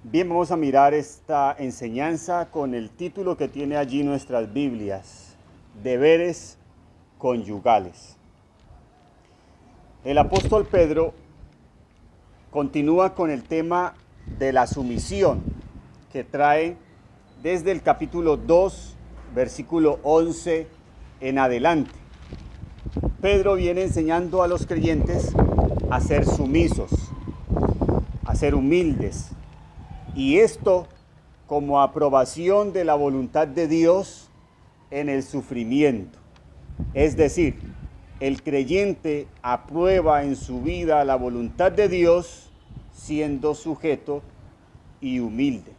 Bien, vamos a mirar esta enseñanza con el título que tiene allí nuestras Biblias: Deberes conyugales. El apóstol Pedro continúa con el tema de la sumisión que trae desde el capítulo 2, versículo 11 en adelante. Pedro viene enseñando a los creyentes a ser sumisos, a ser humildes, y esto como aprobación de la voluntad de Dios en el sufrimiento. Es decir, el creyente aprueba en su vida la voluntad de Dios siendo sujeto y humilde,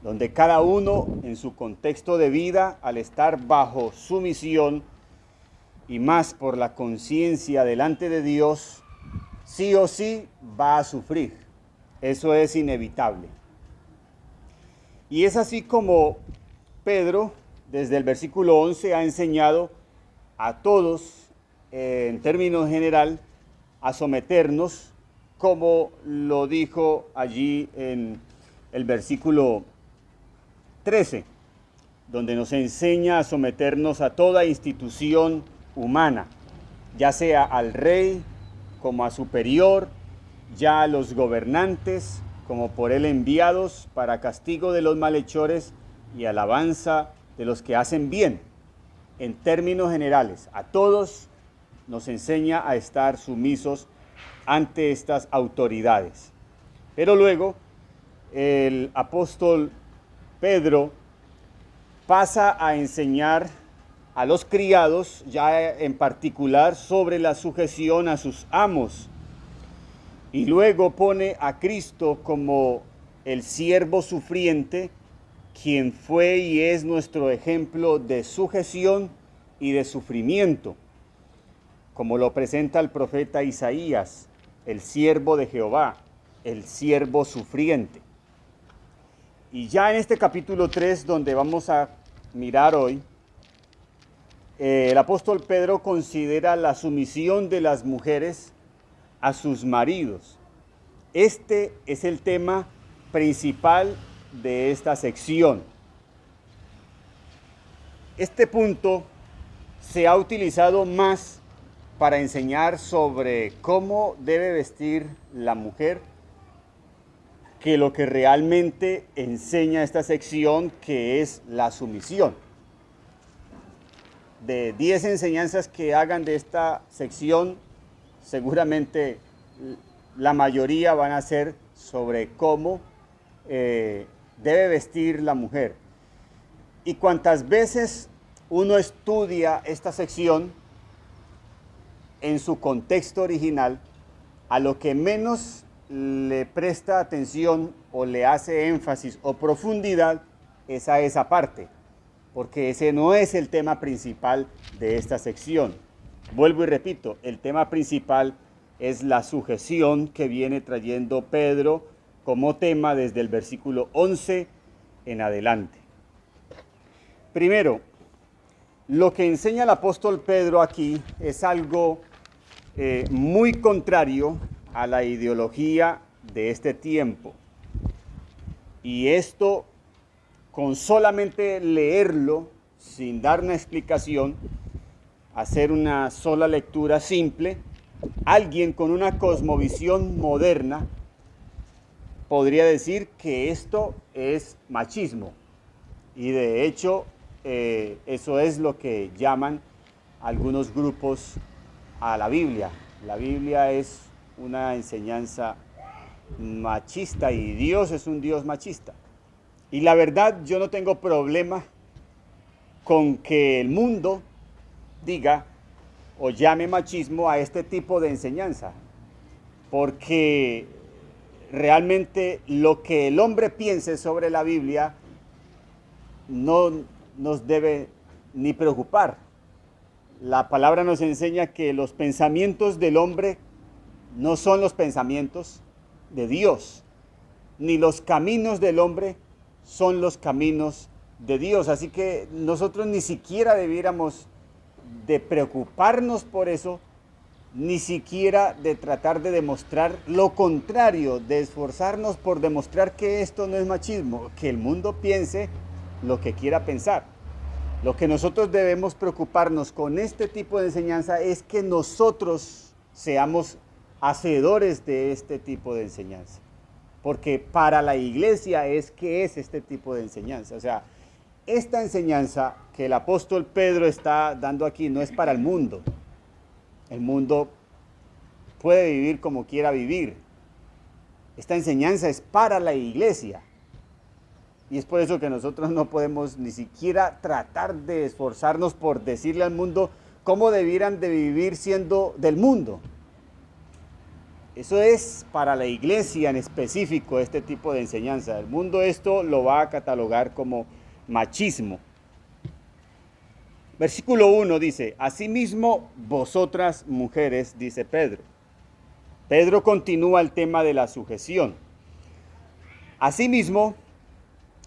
donde cada uno en su contexto de vida, al estar bajo sumisión y más por la conciencia delante de Dios, sí o sí va a sufrir. Eso es inevitable. Y es así como Pedro, desde el versículo 11, ha enseñado a todos, en términos general, a someternos, como lo dijo allí en el versículo 13, donde nos enseña a someternos a toda institución humana, ya sea al rey como a superior, ya a los gobernantes como por él enviados para castigo de los malhechores y alabanza de los que hacen bien. En términos generales, a todos nos enseña a estar sumisos ante estas autoridades. Pero luego el apóstol Pedro pasa a enseñar a los criados, ya en particular, sobre la sujeción a sus amos. Y luego pone a Cristo como el siervo sufriente, quien fue y es nuestro ejemplo de sujeción y de sufrimiento, como lo presenta el profeta Isaías, el siervo de Jehová, el siervo sufriente. Y ya en este capítulo 3, donde vamos a mirar hoy, el apóstol Pedro considera la sumisión de las mujeres a sus maridos. Este es el tema principal de esta sección. Este punto se ha utilizado más para enseñar sobre cómo debe vestir la mujer que lo que realmente enseña esta sección, que es la sumisión. De 10 enseñanzas que hagan de esta sección, seguramente la mayoría van a ser sobre cómo debe vestir la mujer. Y cuantas veces uno estudia esta sección en su contexto original, a lo que menos le presta atención o le hace énfasis o profundidad es a esa parte, porque ese no es el tema principal de esta sección. Vuelvo y repito, el tema principal es la sujeción que viene trayendo Pedro como tema desde el versículo 11 en adelante. Primero, lo que enseña el apóstol Pedro aquí es algo muy contrario a la ideología de este tiempo. Y esto, con solamente leerlo, sin dar una explicación, hacer una sola lectura simple, alguien con una cosmovisión moderna podría decir que esto es machismo. Y de hecho, eso es lo que llaman algunos grupos a la Biblia. La Biblia es una enseñanza machista y Dios es un Dios machista. Y la verdad, yo no tengo problema con que el mundo diga o llame machismo a este tipo de enseñanza, porque realmente lo que el hombre piense sobre la Biblia no nos debe ni preocupar. La palabra nos enseña que los pensamientos del hombre no son los pensamientos de Dios, ni los caminos del hombre son los caminos de Dios. Así que nosotros ni siquiera debiéramos de preocuparnos por eso, ni siquiera de tratar de demostrar lo contrario, de esforzarnos por demostrar que esto no es machismo, que el mundo piense lo que quiera pensar. Lo que nosotros debemos preocuparnos con este tipo de enseñanza es que nosotros seamos hacedores de este tipo de enseñanza. Porque para la iglesia es que es este tipo de enseñanza. O sea, esta enseñanza que el apóstol Pedro está dando aquí no es para el mundo. El mundo puede vivir como quiera vivir. Esta enseñanza es para la iglesia. Y es por eso que nosotros no podemos ni siquiera tratar de esforzarnos por decirle al mundo cómo debieran de vivir siendo del mundo. Eso es para la iglesia en específico, este tipo de enseñanza. El mundo esto lo va a catalogar como machismo. Versículo 1 dice, asimismo vosotras mujeres, dice Pedro. Pedro continúa el tema de la sujeción. Asimismo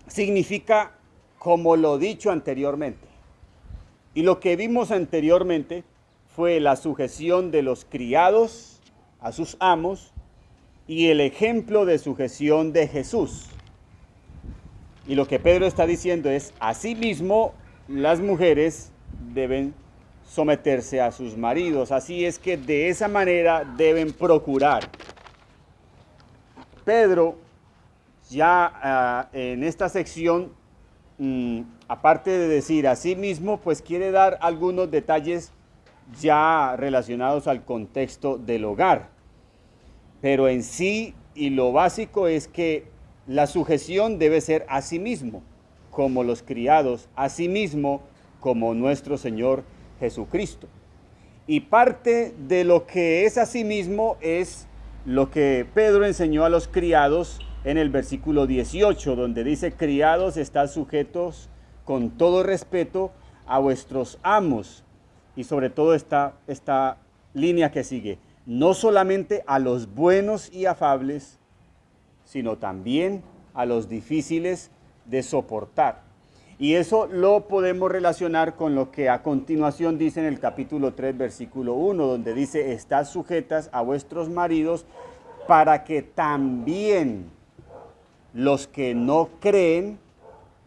significa como lo dicho anteriormente. Y lo que vimos anteriormente fue la sujeción de los criados a sus amos y el ejemplo de sujeción de Jesús. Y lo que Pedro está diciendo es, asimismo las mujeres deben someterse a sus maridos. Así es que de esa manera deben procurar. Pedro ya en esta sección, aparte de decir asimismo, pues quiere dar algunos detalles ya relacionados al contexto del hogar. Pero en sí, y lo básico es que la sujeción debe ser a sí mismo, como los criados, a sí mismo, como nuestro Señor Jesucristo. Y parte de lo que es a sí mismo es lo que Pedro enseñó a los criados en el versículo 18, donde dice, criados, estad sujetos con todo respeto a vuestros amos. Y sobre todo esta línea que sigue, no solamente a los buenos y afables, sino también a los difíciles de soportar. Y eso lo podemos relacionar con lo que a continuación dice en el capítulo 3, versículo 1, donde dice, estad sujetas a vuestros maridos para que también los que no creen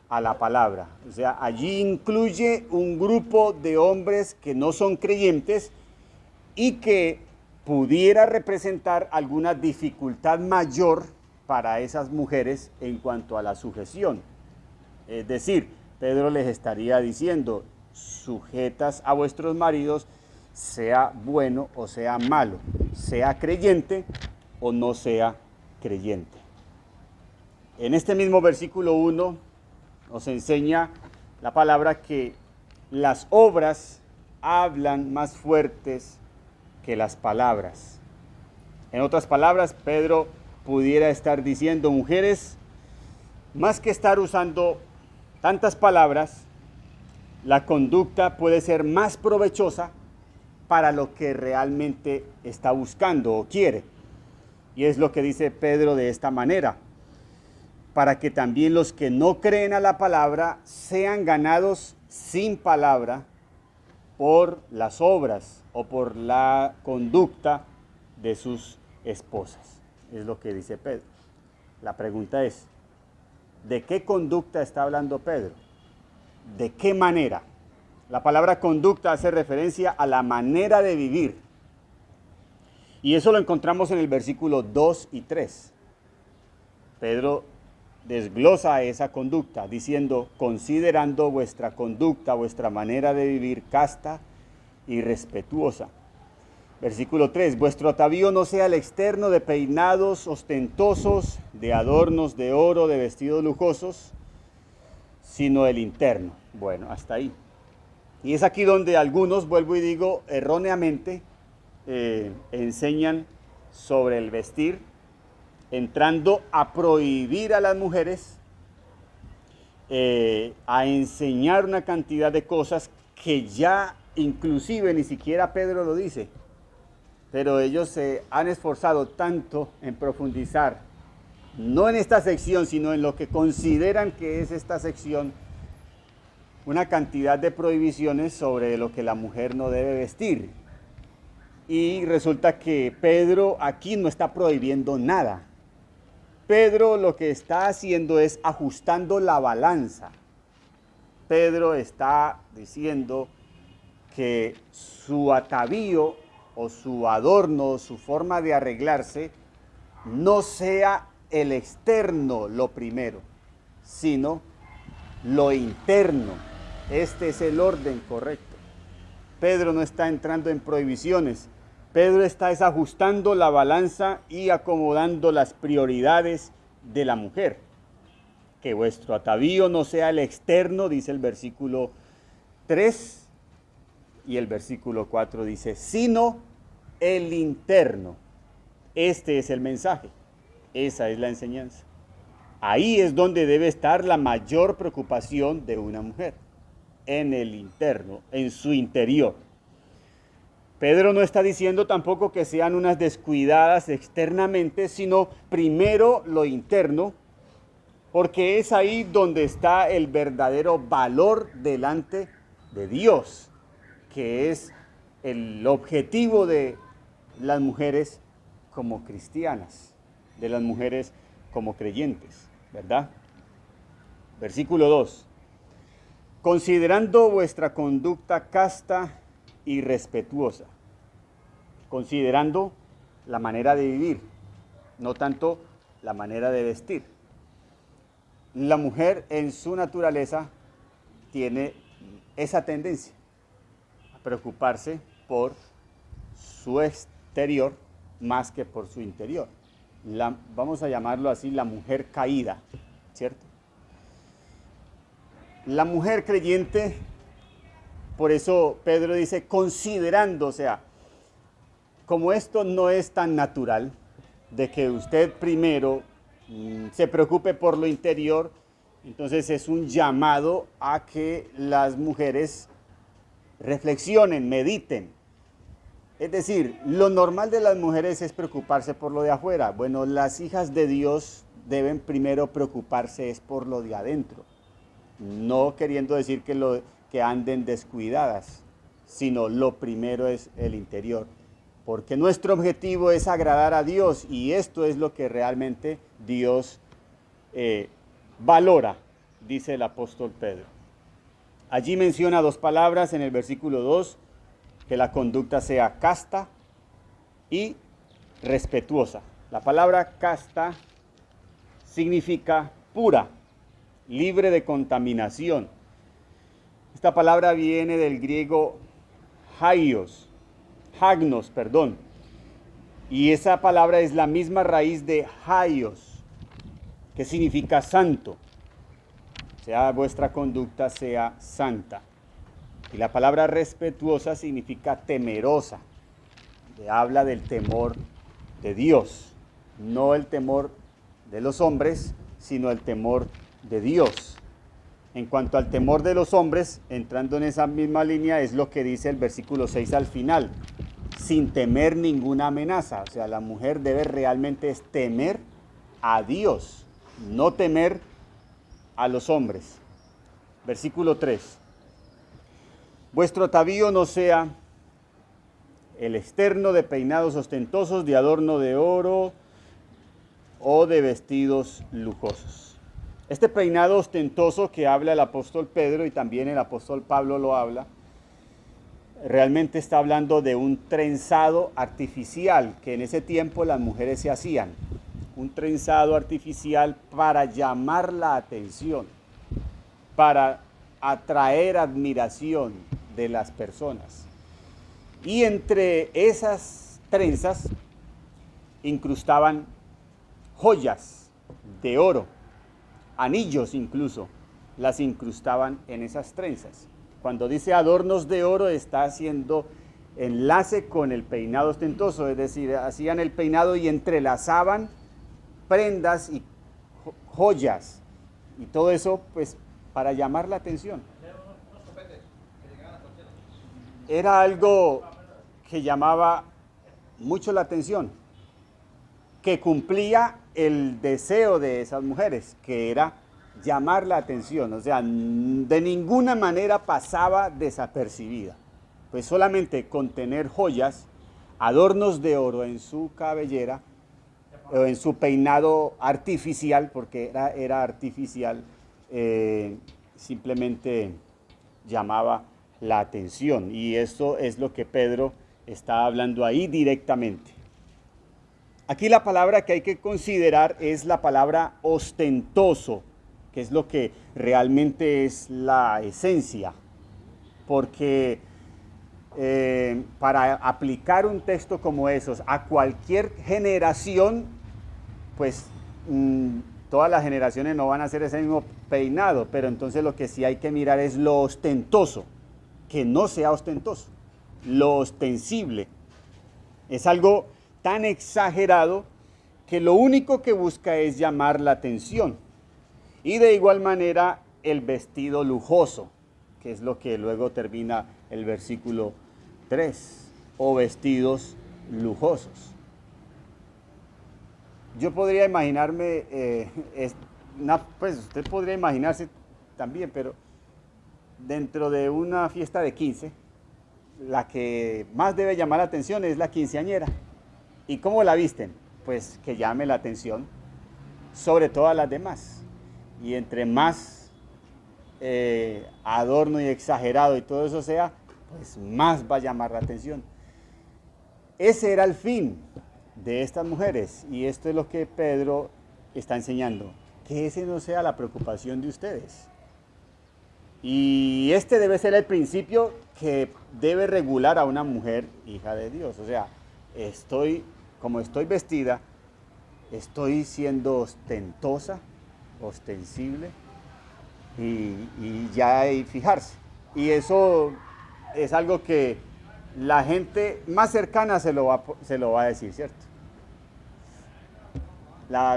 a la palabra. O sea, allí incluye un grupo de hombres que no son creyentes y que pudiera representar alguna dificultad mayor para esas mujeres en cuanto a la sujeción. Es decir, Pedro les estaría diciendo, sujetas a vuestros maridos, sea bueno o sea malo, sea creyente o no sea creyente. En este mismo versículo 1 nos enseña la palabra que las obras hablan más fuertes que las palabras. En otras palabras, Pedro pudiera estar diciendo, mujeres, más que estar usando tantas palabras, la conducta puede ser más provechosa para lo que realmente está buscando o quiere. Y es lo que dice Pedro de esta manera, para que también los que no creen a la palabra sean ganados sin palabra por las obras o por la conducta de sus esposas. Es lo que dice Pedro. La pregunta es, ¿de qué conducta está hablando Pedro? ¿De qué manera? La palabra conducta hace referencia a la manera de vivir. Y eso lo encontramos en el versículo 2 y 3. Pedro desglosa esa conducta diciendo, considerando vuestra conducta, vuestra manera de vivir casta y respetuosa. Versículo 3, vuestro atavío no sea el externo de peinados ostentosos, de adornos de oro, de vestidos lujosos, sino el interno. Bueno, hasta ahí. Y es aquí donde algunos, vuelvo y digo, erróneamente enseñan sobre el vestir, entrando a prohibir a las mujeres, a enseñar una cantidad de cosas que ya inclusive ni siquiera Pedro lo dice, pero ellos se han esforzado tanto en profundizar, no en esta sección, sino en lo que consideran que es esta sección, una cantidad de prohibiciones sobre lo que la mujer no debe vestir. Y resulta que Pedro aquí no está prohibiendo nada. Pedro lo que está haciendo es ajustando la balanza. Pedro está diciendo que su atavío o su adorno, su forma de arreglarse, no sea el externo lo primero, sino lo interno. Este es el orden correcto. Pedro no está entrando en prohibiciones. Pedro está desajustando la balanza y acomodando las prioridades de la mujer. Que vuestro atavío no sea el externo, dice el versículo 3, y el versículo 4 dice, sino el interno. Este es el mensaje, esa es la enseñanza. Ahí es donde debe estar la mayor preocupación de una mujer, en el interno, en su interior. Pedro no está diciendo tampoco que sean unas descuidadas externamente, sino primero lo interno, porque es ahí donde está el verdadero valor delante de Dios, que es el objetivo de las mujeres como cristianas, de las mujeres como creyentes, ¿verdad? Versículo 2. Considerando vuestra conducta casta y respetuosa, considerando la manera de vivir, no tanto la manera de vestir. La mujer en su naturaleza tiene esa tendencia a preocuparse por su exterior más que por su interior. Vamos a llamarlo así, la mujer caída, ¿cierto? La mujer creyente, por eso Pedro dice considerando, o sea, como esto no es tan natural, de que usted primero se preocupe por lo interior, entonces es un llamado a que las mujeres reflexionen, mediten. Es decir, lo normal de las mujeres es preocuparse por lo de afuera. Bueno, las hijas de Dios deben primero preocuparse es por lo de adentro. No queriendo decir que anden descuidadas, sino lo primero es el interior. Porque nuestro objetivo es agradar a Dios y esto es lo que realmente Dios valora, dice el apóstol Pedro. Allí menciona dos palabras en el versículo 2, que la conducta sea casta y respetuosa. La palabra casta significa pura, libre de contaminación. Esta palabra viene del griego hagnos, y esa palabra es la misma raíz de haios, que significa santo. O sea, vuestra conducta sea santa. Y la palabra respetuosa significa temerosa. Habla del temor de Dios, no el temor de los hombres, sino el temor de Dios. En cuanto al temor de los hombres, entrando en esa misma línea, es lo que dice el versículo 6 al final, sin temer ninguna amenaza. O sea, la mujer debe realmente temer a Dios, no temer a los hombres. Versículo 3. Vuestro atavío no sea el externo de peinados ostentosos, de adorno de oro o de vestidos lujosos. Este peinado ostentoso que habla el apóstol Pedro y también el apóstol Pablo lo habla, realmente está hablando de un trenzado artificial que en ese tiempo las mujeres se hacían. Un trenzado artificial para llamar la atención, para atraer admiración de las personas. Y entre esas trenzas incrustaban joyas de oro, anillos incluso, las incrustaban en esas trenzas. Cuando dice adornos de oro está haciendo enlace con el peinado ostentoso, es decir, hacían el peinado y entrelazaban prendas y joyas y todo eso pues para llamar la atención. Era algo que llamaba mucho la atención, que cumplía el deseo de esas mujeres, que era llamar la atención, o sea, de ninguna manera pasaba desapercibida, pues solamente con tener joyas adornos de oro en su cabellera, o en su peinado artificial, porque era artificial, simplemente llamaba la atención. Y eso es lo que Pedro está hablando ahí directamente. Aquí la palabra que hay que considerar es la palabra ostentoso, que es lo que realmente es la esencia. Porque para aplicar un texto como esos a cualquier generación, pues todas las generaciones no van a hacer ese mismo peinado, pero entonces lo que sí hay que mirar es lo ostentoso, que no sea ostentoso, lo ostensible. Es algo tan exagerado que lo único que busca es llamar la atención. Y de igual manera el vestido lujoso, que es lo que luego termina el versículo 3, o vestidos lujosos. Yo podría imaginarme, pues usted podría imaginarse también, pero dentro de una fiesta de 15, la que más debe llamar la atención es la quinceañera. ¿Y cómo la visten? Pues que llame la atención sobre todas las demás. Y entre más adorno y exagerado y todo eso sea, pues más va a llamar la atención. Ese era el fin de estas mujeres, y esto es lo que Pedro está enseñando, que ese no sea la preocupación de ustedes. Y este debe ser el principio que debe regular a una mujer hija de Dios. O sea, como estoy vestida, estoy siendo ostentosa, ostensible, y ya hay fijarse. Y eso es algo que la gente más cercana se lo va a decir, ¿cierto?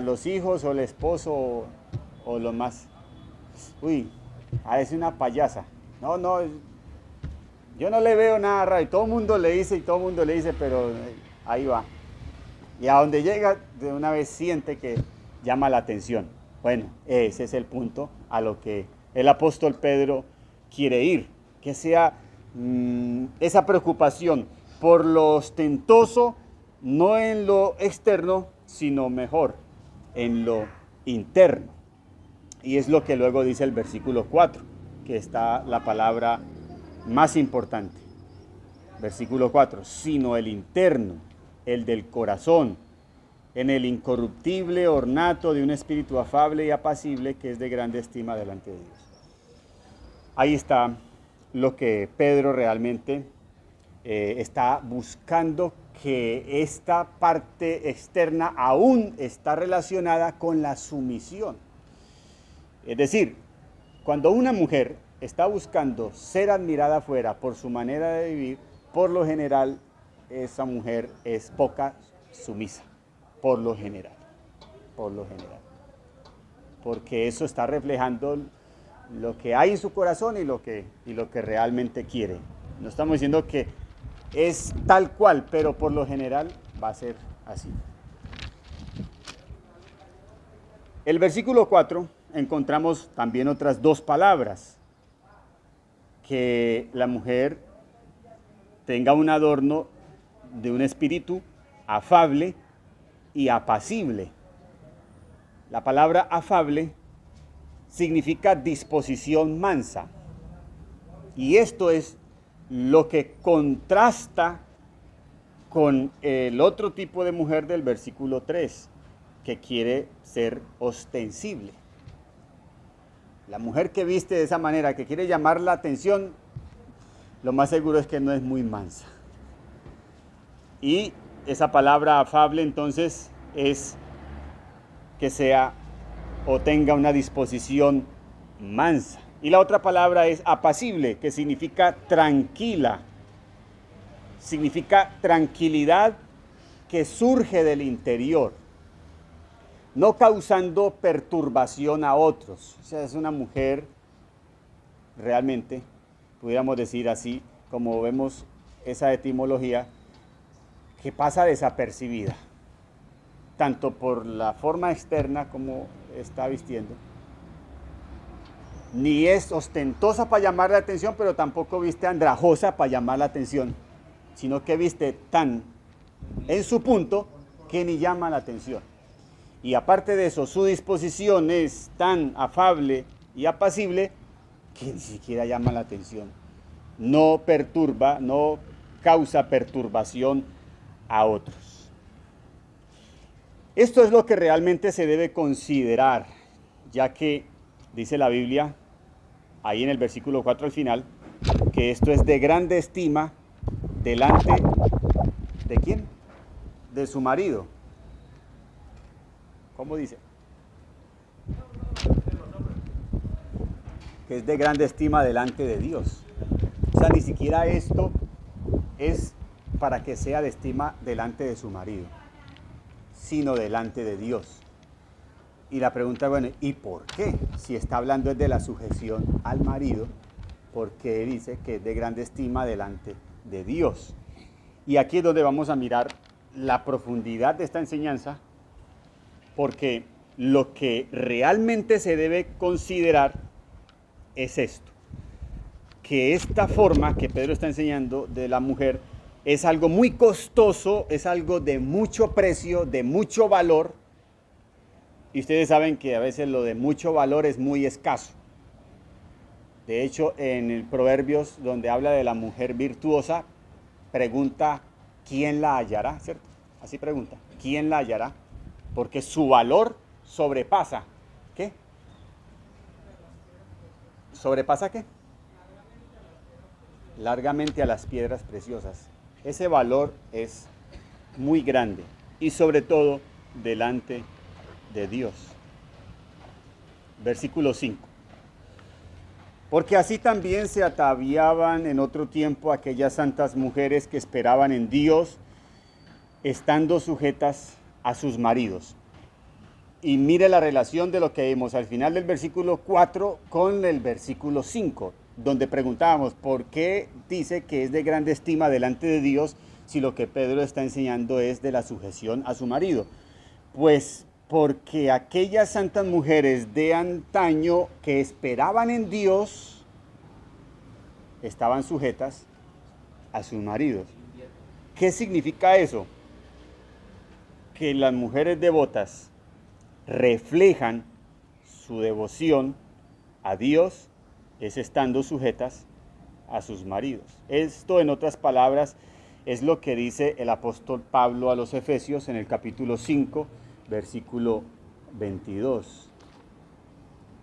Los hijos o el esposo o los más. Uy, es una payasa. No, yo no le veo nada raro. Y todo el mundo le dice, pero ahí va. Y a donde llega, de una vez siente que llama la atención. Bueno, ese es el punto a lo que el apóstol Pedro quiere ir. Que sea esa preocupación por lo ostentoso, no en lo externo, sino mejor, en lo interno. Y es lo que luego dice el versículo 4, que está la palabra más importante. Versículo 4, sino el interno, el del corazón, en el incorruptible ornato de un espíritu afable y apacible, que es de grande estima delante de Dios. Ahí está lo que Pedro realmente está buscando, que esta parte externa aún está relacionada con la sumisión. Es decir, cuando una mujer está buscando ser admirada afuera por su manera de vivir, por lo general, esa mujer es poca sumisa, por lo general. Porque eso está reflejando lo que hay en su corazón y lo que realmente quiere. No estamos diciendo que es tal cual, pero por lo general va a ser así. El versículo 4 encontramos también otras dos palabras: que la mujer tenga un adorno de un espíritu afable y apacible. La palabra afable significa disposición mansa. Y esto es lo que contrasta con el otro tipo de mujer del versículo 3, que quiere ser ostensible. La mujer que viste de esa manera, que quiere llamar la atención, lo más seguro es que no es muy mansa. Y esa palabra afable entonces es que sea o tenga una disposición mansa. Y la otra palabra es apacible, que significa tranquila. Significa tranquilidad que surge del interior, no causando perturbación a otros. O sea, es una mujer realmente, pudiéramos decir así, como vemos esa etimología, que pasa desapercibida, tanto por la forma externa como está vistiendo. Ni es ostentosa para llamar la atención, pero tampoco viste andrajosa para llamar la atención, sino que viste tan en su punto que ni llama la atención. Y aparte de eso, su disposición es tan afable y apacible que ni siquiera llama la atención. No perturba, no causa perturbación a otros. Esto es lo que realmente se debe considerar, ya que dice la Biblia, ahí en el versículo 4 al final, que esto es de grande estima delante ¿de quién? De su marido. ¿Cómo dice? Que es de grande estima delante de Dios. O sea, ni siquiera esto es para que sea de estima delante de su marido, sino delante de Dios. Y la pregunta, bueno, ¿y por qué? Si está hablando de la sujeción al marido, ¿por qué dice que es de grande estima delante de Dios? Y aquí es donde vamos a mirar la profundidad de esta enseñanza, porque lo que realmente se debe considerar es esto, que esta forma que Pedro está enseñando de la mujer es algo muy costoso, es algo de mucho precio, de mucho valor, y ustedes saben que a veces lo de mucho valor es muy escaso. De hecho, en el Proverbios, donde habla de la mujer virtuosa, pregunta, ¿quién la hallará? ¿Cierto? Así pregunta, ¿quién la hallará? Porque su valor sobrepasa, ¿qué? ¿Sobrepasa qué? Largamente a las piedras preciosas. Ese valor es muy grande y sobre todo delante de Dios. Versículo 5. Porque así también se ataviaban en otro tiempo aquellas santas mujeres que esperaban en Dios, estando sujetas a sus maridos. Y mire la relación de lo que vimos al final del versículo 4 con el versículo 5, donde preguntábamos por qué dice que es de grande estima delante de Dios si lo que Pedro está enseñando es de la sujeción a su marido. Pues porque aquellas santas mujeres de antaño que esperaban en Dios estaban sujetas a sus maridos. ¿Qué significa eso? Que las mujeres devotas reflejan su devoción a Dios es estando sujetas a sus maridos. Esto, en otras palabras, es lo que dice el apóstol Pablo a los Efesios en el capítulo 5, versículo 22.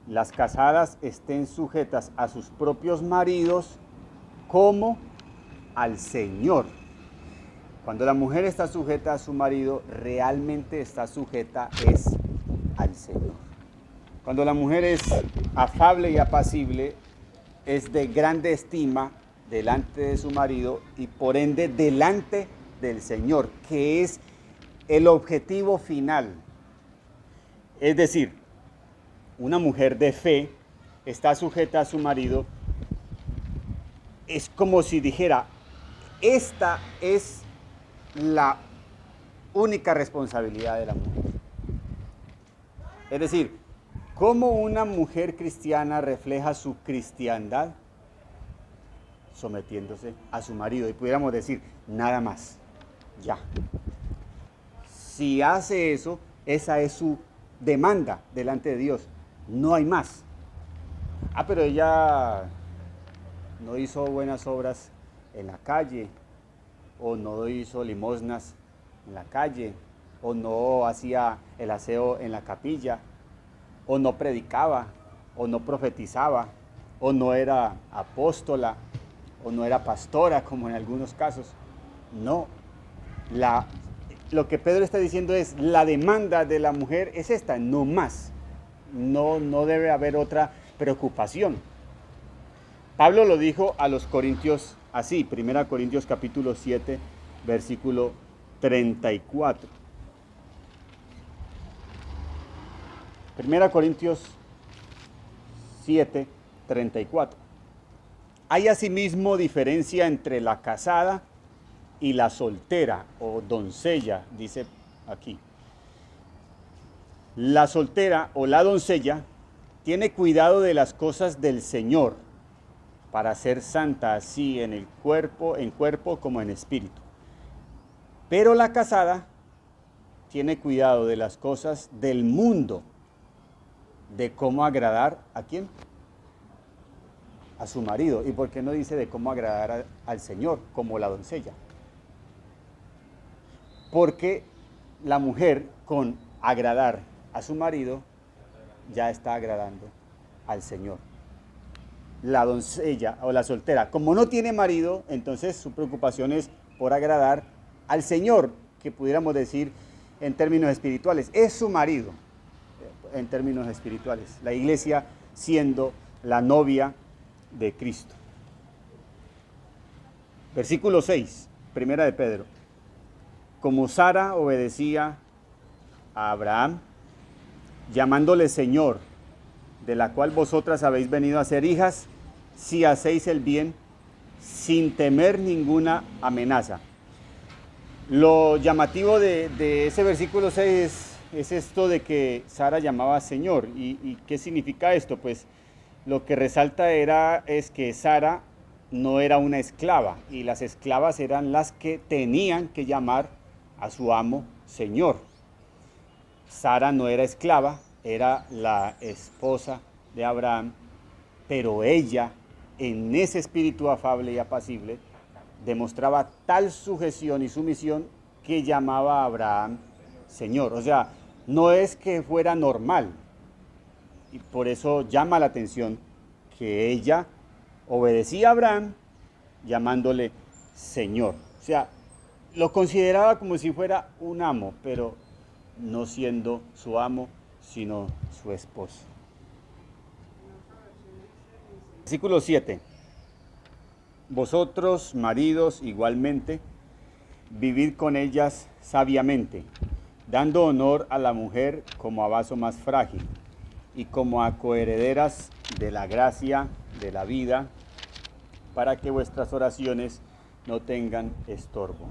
Las casadas estén sujetas a sus propios maridos como al Señor. Cuando la mujer está sujeta a su marido, realmente está sujeta es al Señor. Cuando la mujer es afable y apacible, es de grande estima delante de su marido y por ende delante del Señor, que es el objetivo final. Es decir, una mujer de fe está sujeta a su marido, es como si dijera, esta es la única responsabilidad de la mujer. Es decir, ¿cómo una mujer cristiana refleja su cristiandad? Sometiéndose a su marido. Y pudiéramos decir, nada más, ya. Si hace eso, esa es su demanda delante de Dios. No hay más. Ah, pero ella no hizo buenas obras en la calle, o no hizo limosnas en la calle, o no hacía el aseo en la capilla, o no predicaba, o no profetizaba, o no era apóstola, o no era pastora, como en algunos casos. No. Lo que Pedro está diciendo es, la demanda de la mujer es esta, no más. No debe haber otra preocupación. Pablo lo dijo a los corintios así, 1 Corintios capítulo 7, versículo 34. 1 Corintios 7, 34. Hay asimismo diferencia entre la casada y la soltera o doncella, dice aquí. La soltera o la doncella tiene cuidado de las cosas del Señor para ser santa así en cuerpo como en espíritu. Pero la casada tiene cuidado de las cosas del mundo, de cómo agradar ¿a quién? A su marido. ¿Y por qué no dice de cómo agradar al Señor, como la doncella? Porque la mujer, con agradar a su marido, ya está agradando al Señor. La doncella o la soltera, como no tiene marido, entonces su preocupación es por agradar al Señor, que pudiéramos decir en términos espirituales, es su marido, en términos espirituales. La iglesia siendo la novia de Cristo. Versículo 6, primera de Pedro. Como Sara obedecía a Abraham, llamándole Señor, de la cual vosotras habéis venido a ser hijas, si hacéis el bien, sin temer ninguna amenaza. Lo llamativo de ese versículo 6 es esto de que Sara llamaba Señor. ¿Y qué significa esto? Pues lo que resalta es que Sara no era una esclava, y las esclavas eran las que tenían que llamar a su amo Señor. Sara no era esclava, era la esposa de Abraham, pero ella, en ese espíritu afable y apacible, demostraba tal sujeción y sumisión que llamaba a Abraham Señor. O sea, no es que fuera normal, y por eso llama la atención que ella obedecía a Abraham llamándole Señor. O sea, lo consideraba como si fuera un amo, pero no siendo su amo, sino su esposo. Versículo 7. Vosotros, maridos, igualmente, vivid con ellas sabiamente, dando honor a la mujer como a vaso más frágil, y como a coherederas de la gracia de la vida, para que vuestras oraciones no tengan estorbo.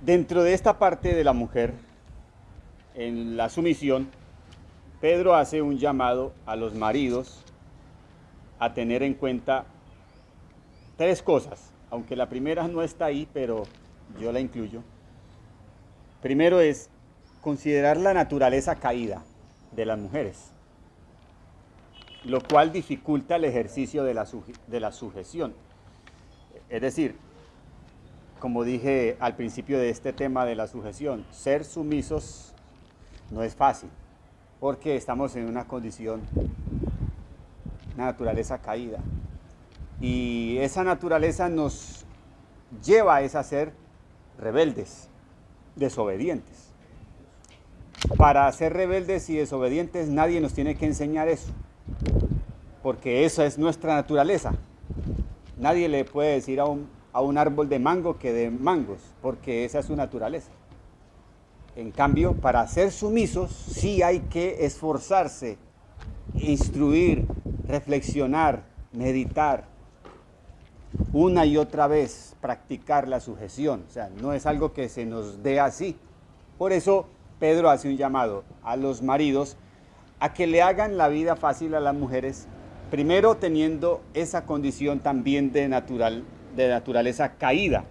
Dentro de esta parte de la mujer, en la sumisión, Pedro hace un llamado a los maridos a tener en cuenta tres cosas, aunque la primera no está ahí, pero yo la incluyo. Primero es considerar la naturaleza caída de las mujeres, lo cual dificulta el ejercicio de la sujeción. Es decir, como dije al principio de este tema de la sujeción, ser sumisos no es fácil, porque estamos en una condición, una naturaleza caída. Y esa naturaleza nos lleva a ser rebeldes, desobedientes. Para ser rebeldes y desobedientes nadie nos tiene que enseñar eso, porque esa es nuestra naturaleza. Nadie le puede decir a un árbol de mango que dé mangos, porque esa es su naturaleza. En cambio, para ser sumisos sí hay que esforzarse, instruir, reflexionar, meditar, una y otra vez practicar la sujeción. O sea, no es algo que se nos dé así. Por eso Pedro hace un llamado a los maridos a que le hagan la vida fácil a las mujeres, primero teniendo esa condición también de naturaleza caída.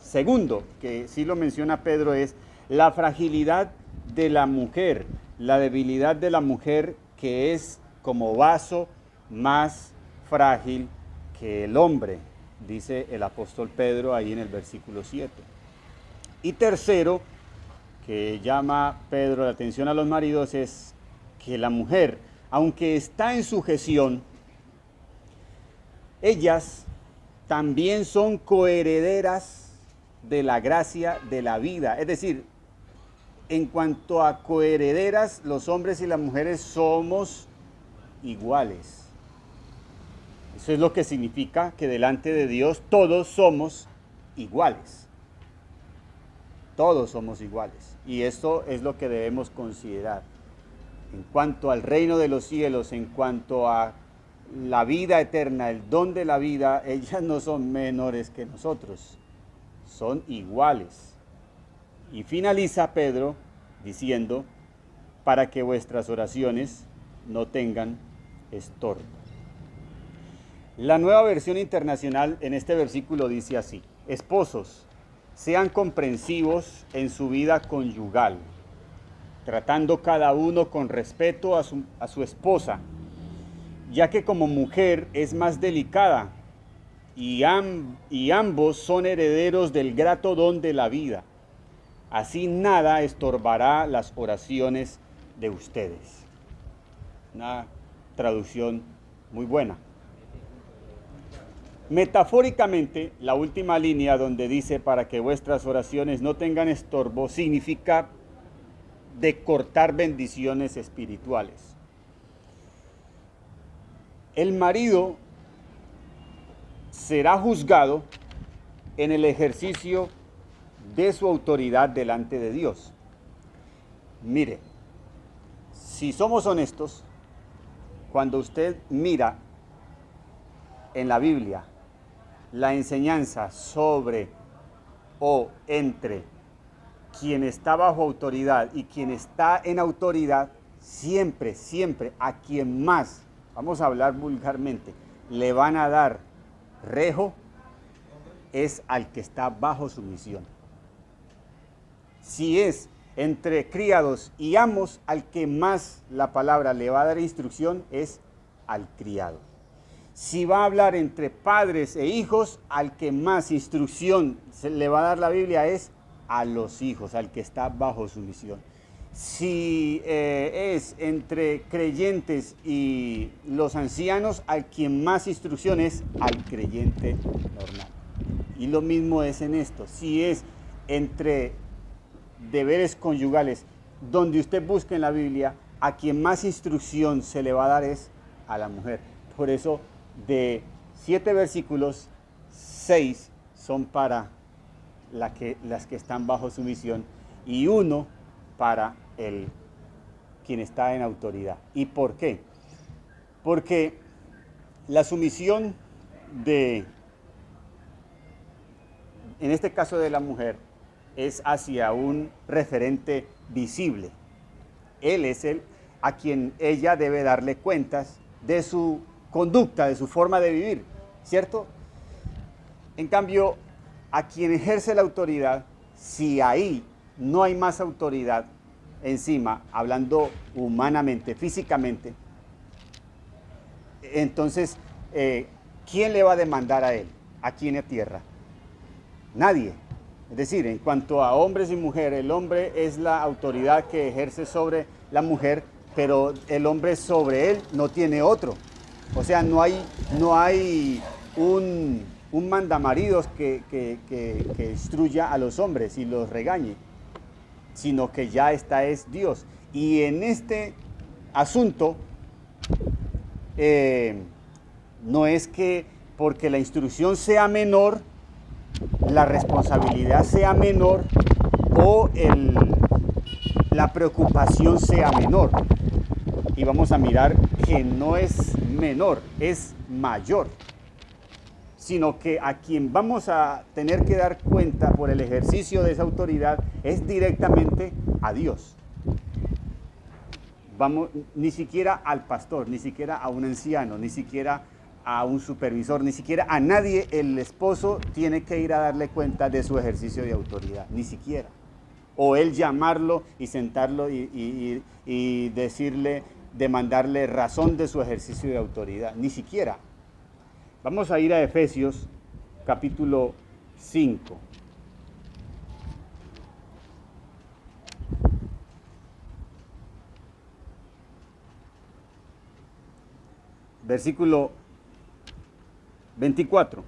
Segundo, que sí lo menciona Pedro, es la fragilidad de la mujer, la debilidad de la mujer, que es como vaso más frágil que el hombre, dice el apóstol Pedro ahí en el versículo 7. Y tercero, que llama Pedro la atención a los maridos, es que la mujer, aunque está en sujeción, ellas también son coherederas de la gracia de la vida. Es decir, en cuanto a coherederas, los hombres y las mujeres somos iguales. Eso es lo que significa que delante de Dios todos somos iguales. Todos somos iguales. Y esto es lo que debemos considerar. En cuanto al reino de los cielos, en cuanto a la vida eterna, el don de la vida, ellas no son menores que nosotros. Son iguales. Y finaliza Pedro diciendo, para que vuestras oraciones no tengan estorbo. La Nueva Versión Internacional en este versículo dice así: esposos, sean comprensivos en su vida conyugal, tratando cada uno con respeto a su esposa, ya que como mujer es más delicada y ambos son herederos del grato don de la vida. Así nada estorbará las oraciones de ustedes. Una traducción muy buena. Metafóricamente, la última línea donde dice para que vuestras oraciones no tengan estorbo, significa de cortar bendiciones espirituales. El marido será juzgado en el ejercicio de su autoridad delante de Dios. Mire, si somos honestos, cuando usted mira en la Biblia la enseñanza sobre o entre quien está bajo autoridad y quien está en autoridad, siempre, siempre a quien más, vamos a hablar vulgarmente, le van a dar rejo es al que está bajo sumisión. Si es entre criados y amos, al que más la palabra le va a dar instrucción es al criado. Si va a hablar entre padres e hijos, al que más instrucción se le va a dar la Biblia es a los hijos, al que está bajo sumisión. Si es entre creyentes y los ancianos, al quien más instrucción es al creyente normal. Y lo mismo es en esto. Si es entre deberes conyugales, donde usted busque en la Biblia, a quien más instrucción se le va a dar es a la mujer. Por eso, de 7 versículos, 6 son para las que están bajo sumisión y 1 para quien está en autoridad. ¿Y por qué? Porque la sumisión en este caso de la mujer, es hacia un referente visible. Él es a quien ella debe darle cuentas de su conducta, de su forma de vivir, ¿cierto? En cambio, a quien ejerce la autoridad, si ahí no hay más autoridad encima, hablando humanamente, físicamente, entonces, ¿quién le va a demandar a él, aquí en la tierra? Nadie. Es decir, en cuanto a hombres y mujeres, el hombre es la autoridad que ejerce sobre la mujer, pero el hombre sobre él no tiene otro. O sea, no hay un mandamaridos que instruya a los hombres y los regañe, sino que ya es Dios. Y en este asunto, no es que porque la instrucción sea menor, la responsabilidad sea menor o la preocupación sea menor. Y vamos a mirar que no es menor, es mayor. Sino que a quien vamos a tener que dar cuenta por el ejercicio de esa autoridad es directamente a Dios. Ni siquiera al pastor, ni siquiera a un anciano, ni siquiera a un supervisor, ni siquiera a nadie el esposo tiene que ir a darle cuenta de su ejercicio de autoridad, ni siquiera. O él llamarlo y sentarlo y decirle, demandarle razón de su ejercicio de autoridad, ni siquiera. Vamos a ir a Efesios capítulo 5. Versículo 24.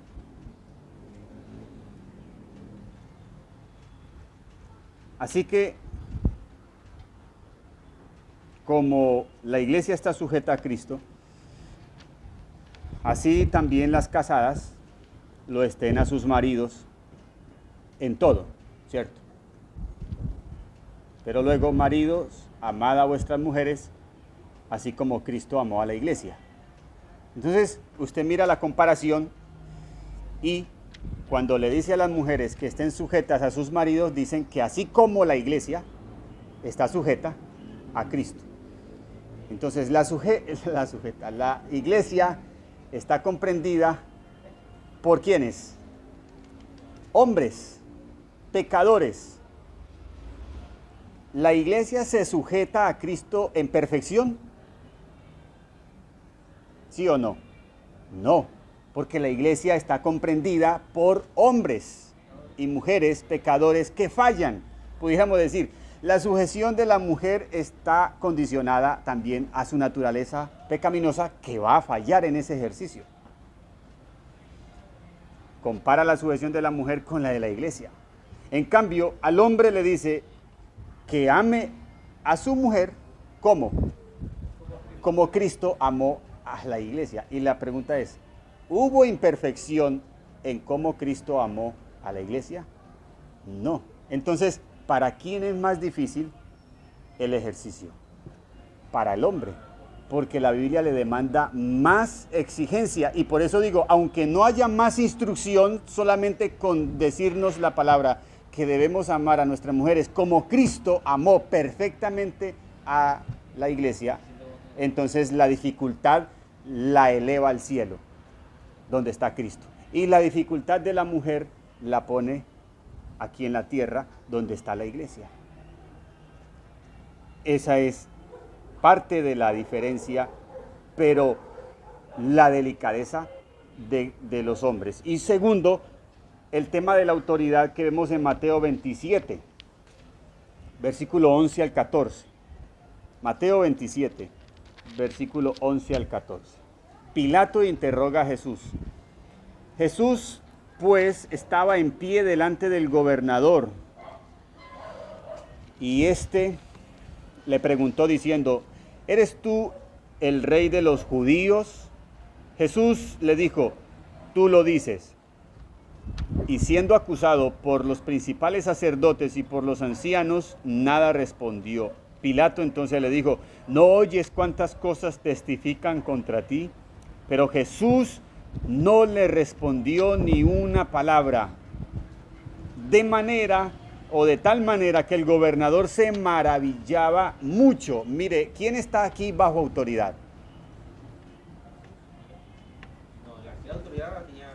Así que, como la iglesia está sujeta a Cristo, así también las casadas lo estén a sus maridos en todo, ¿cierto? Pero luego, maridos, amad a vuestras mujeres, así como Cristo amó a la iglesia. Entonces, usted mira la comparación y cuando le dice a las mujeres que estén sujetas a sus maridos, dicen que así como la iglesia está sujeta a Cristo. Entonces, la iglesia está comprendida por ¿quiénes? Hombres. pecadores. ¿La iglesia se sujeta a Cristo en perfección? ¿Sí o no? No, porque la iglesia está comprendida por hombres y mujeres pecadores que fallan. Pudiéramos decir, la sujeción de la mujer está condicionada también a su naturaleza pecaminosa que va a fallar en ese ejercicio. Compara la sujeción de la mujer con la de la iglesia. En cambio, al hombre le dice que ame a su mujer, ¿cómo? Como Cristo amó a la iglesia. Y la pregunta es, ¿hubo imperfección en cómo Cristo amó a la iglesia? No. Entonces, ¿para quién es más difícil el ejercicio? Para el hombre, porque la Biblia le demanda más exigencia. Y por eso digo, aunque no haya más instrucción, solamente con decirnos la palabra que debemos amar a nuestras mujeres como Cristo amó perfectamente a la iglesia, entonces la dificultad la eleva al cielo, donde está Cristo. Y la dificultad de la mujer la pone aquí en la tierra, donde está la iglesia. Esa es parte de la diferencia, pero la delicadeza de los hombres. Y segundo, el tema de la autoridad que vemos en Mateo 27, versículo 11 al 14. Mateo 27, versículo 11 al 14. Pilato interroga a Jesús. Jesús, pues, estaba en pie delante del gobernador, y éste le preguntó diciendo, ¿eres tú el rey de los judíos? Jesús le dijo, tú lo dices. Y siendo acusado por los principales sacerdotes y por los ancianos, nada respondió. Pilato entonces le dijo, ¿no oyes cuántas cosas testifican contra ti? Pero Jesús no le respondió ni una palabra. De manera o de tal manera que el gobernador se maravillaba mucho. Mire, ¿quién está aquí bajo autoridad? No, la autoridad la tenía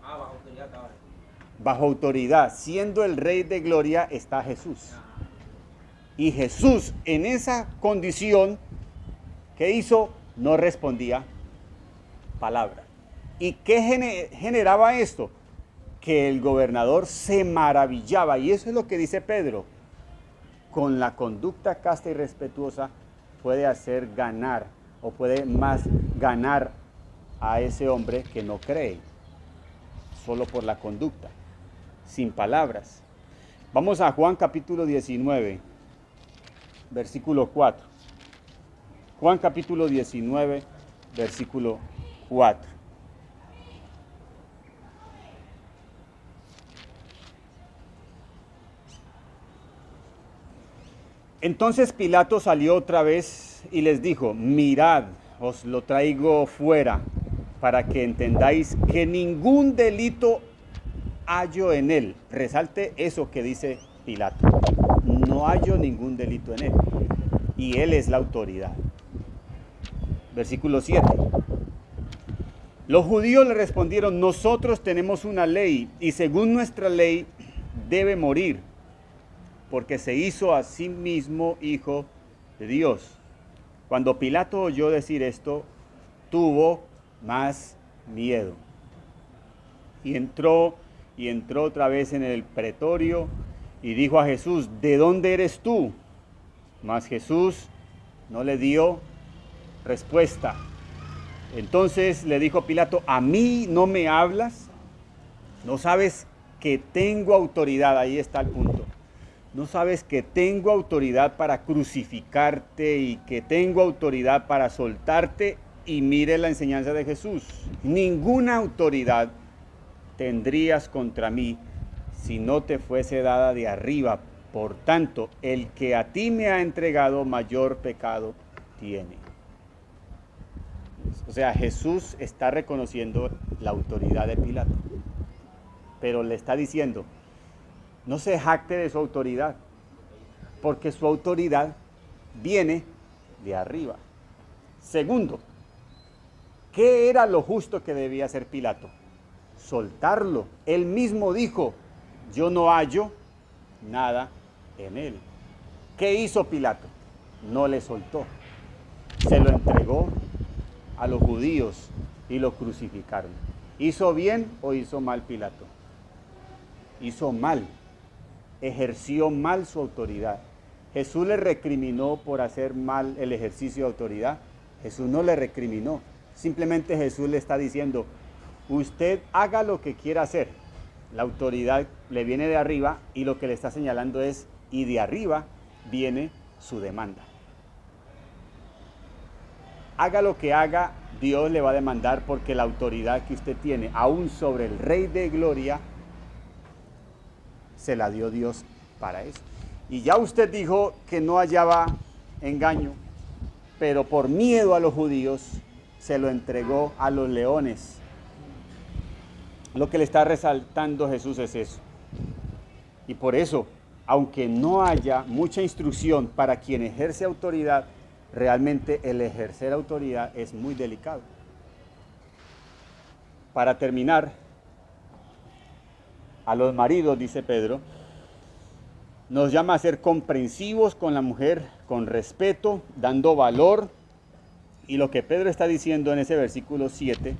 bajo autoridad estaba. Bajo autoridad, siendo el Rey de Gloria, está Jesús. Y Jesús, en esa condición, ¿qué hizo? No respondía palabra. ¿Y qué generaba esto? Que el gobernador se maravillaba. Y eso es lo que dice Pedro. Con la conducta casta y respetuosa puede hacer ganar, o puede más ganar a ese hombre que no cree, solo por la conducta, sin palabras. Vamos a Juan capítulo 19, versículo 4. Juan capítulo 19, versículo 4. Entonces Pilato salió otra vez y les dijo, mirad, os lo traigo fuera, para que entendáis que ningún delito hallo en él. Resalte eso que dice Pilato. No hallo ningún delito en él. Y él es la autoridad. Versículo 7. Los judíos le respondieron, nosotros tenemos una ley, y según nuestra ley debe morir, porque se hizo a sí mismo hijo de Dios. Cuando Pilato oyó decir esto, tuvo más miedo. Y entró otra vez en el pretorio y dijo a Jesús, ¿de dónde eres tú? Mas Jesús no le dio respuesta. Entonces le dijo Pilato, ¿a mí no me hablas? ¿No sabes que tengo autoridad? Ahí está el punto. ¿No sabes que tengo autoridad para crucificarte y que tengo autoridad para soltarte? Y mire la enseñanza de Jesús. Ninguna autoridad tendrías contra mí si no te fuese dada de arriba. Por tanto, el que a ti me ha entregado mayor pecado tiene. O sea, Jesús está reconociendo la autoridad de Pilato, pero le está diciendo, no se jacte de su autoridad, porque su autoridad viene de arriba. Segundo, ¿qué era lo justo que debía hacer Pilato? soltarlo. Él mismo dijo, yo no hallo nada en él. ¿Qué hizo Pilato? No le soltó. Se lo entregó a los judíos y lo crucificaron. ¿Hizo bien o hizo mal Pilato? Hizo mal. Ejerció mal su autoridad. Jesús le recriminó por hacer mal el ejercicio de autoridad. Jesús no le recriminó. Simplemente Jesús le está diciendo, usted haga lo que quiera hacer. La autoridad le viene de arriba y lo que le está señalando es, y de arriba viene su demanda. Haga lo que haga, Dios le va a demandar porque la autoridad que usted tiene, aún sobre el Rey de Gloria, se la dio Dios para eso. Y ya usted dijo que no hallaba engaño, pero por miedo a los judíos se lo entregó a los leones. Lo que le está resaltando Jesús es eso. Y por eso, aunque no haya mucha instrucción para quien ejerce autoridad, realmente el ejercer autoridad es muy delicado. Para terminar, a los maridos, dice Pedro, nos llama a ser comprensivos con la mujer, con respeto, dando valor. Y lo que Pedro está diciendo en ese versículo 7,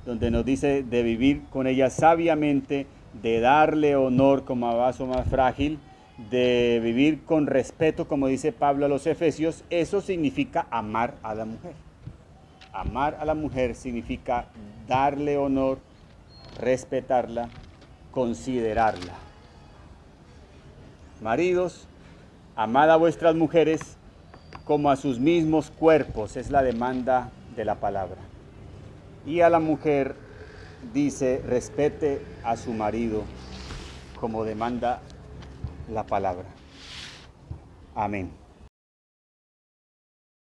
donde nos dice de vivir con ella sabiamente, de darle honor como a vaso más frágil, de vivir con respeto, como dice Pablo a los Efesios, eso significa amar a la mujer. Amar a la mujer significa darle honor, respetarla, considerarla. Maridos, amad a vuestras mujeres como a sus mismos cuerpos, es la demanda de la palabra. Y a la mujer dice, respete a su marido como demanda la palabra. Amén.